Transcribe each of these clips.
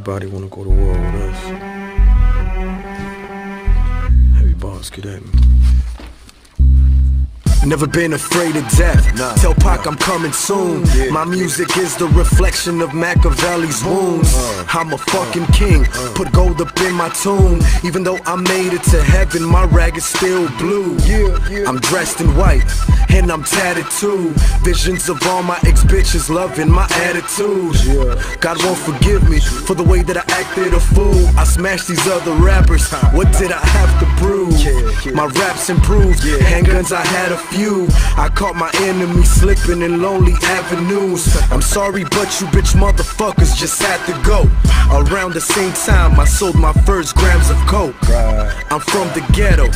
Anybody wanna go to war with us? Heavy boss, get at me. Never been afraid of death. Tell Pac I'm coming soon. My music is the reflection of Machiavelli's wounds. I'm a fucking king, put gold up in my tomb. Even though I made it to heaven, my rag is still blue. I'm dressed in white, and I'm tatted too. Visions of all my ex-bitches loving my attitude. God won't forgive me for the way that I acted a fool. I smashed these other rappers, what did I have to prove? My raps improved, handguns I had a few. I caught my enemies slipping in lonely avenues. I'm sorry but you bitch motherfuckers just had to go. Around the same time I sold my first grams of coke. I'm from the ghetto,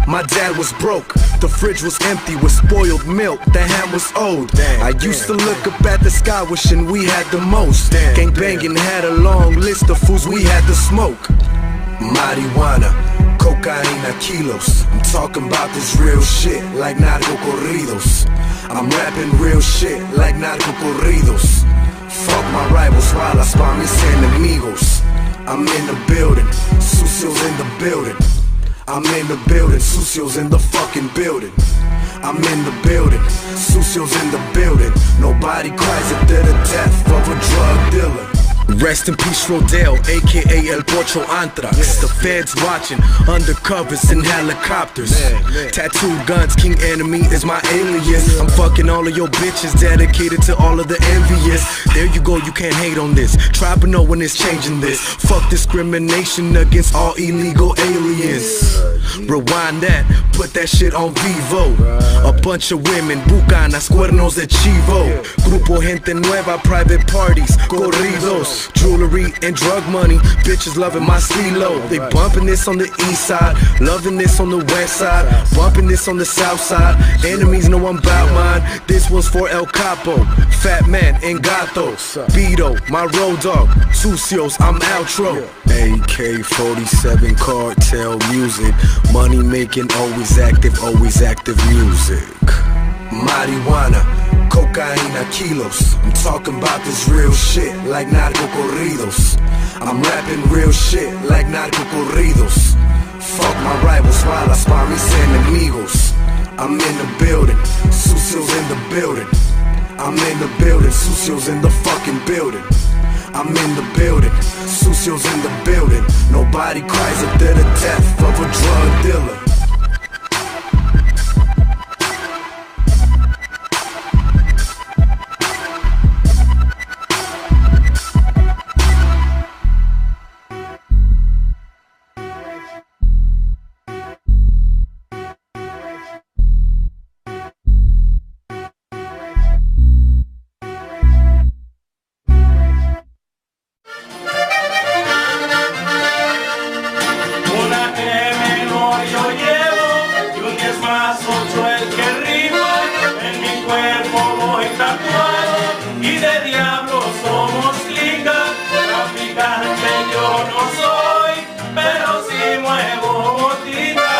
my dad was broke. The fridge was empty with spoiled milk, the ham was old. I used to look up at the sky wishing we had the most. Gang banging had a long list of fools we had to smoke. Marijuana, cocaine, kilos. I'm talking about this real shit like narco corridos. I'm rapping real shit like narco corridos. Fuck my rivals while I spawn mis enemigos. I'm in the building, Sucios in the building. I'm in the building, Sucios in the fucking building. I'm in the building, Sucios in the building. Nobody cries after the death of a drug dealer. Rest in peace Rodell, aka El Pocho Anthrax. The feds watching, undercovers in helicopters. Tattooed guns, king enemy is my alias. I'm fucking all of your bitches, dedicated to all of the envious. There you go, you can't hate on this. Try but no one is changing this. Fuck discrimination against all illegal aliens. Rewind that, put that shit on Vivo. A bunch of women, bucanas, cuernos de chivo. Grupo gente nueva, private parties, corridos. Jewelry and drug money, bitches loving my stilo. They bumping this on the east side, loving this on the west side, bumping this on the south side. Enemies know I'm bout mine. This one's for El Capo, Fat Man and Gato, Beto, my road dog, Sucios, I'm outro. AK-47 cartel music, money making, always active music. Marijuana, cocaine, kilos. I'm talking about this real shit like narco corridos. I'm rapping real shit like narco corridos. Fuck my rivals while I spawn mis enemigos. I'm in the building, Sucios in the building. I'm in the building, Sucios in the fucking building. I'm in the building, Sucios in the building. Nobody cries after the death of a drug dealer. Y de diablo somos liga, traficante yo no soy, pero sí muevo botica.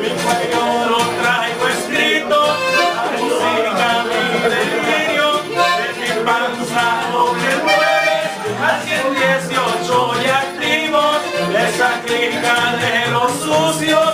Mi cuello lo traigo escrito, la música mi delirio, de mi panza doble 9, al 118 y activos, esa clica de los sucios.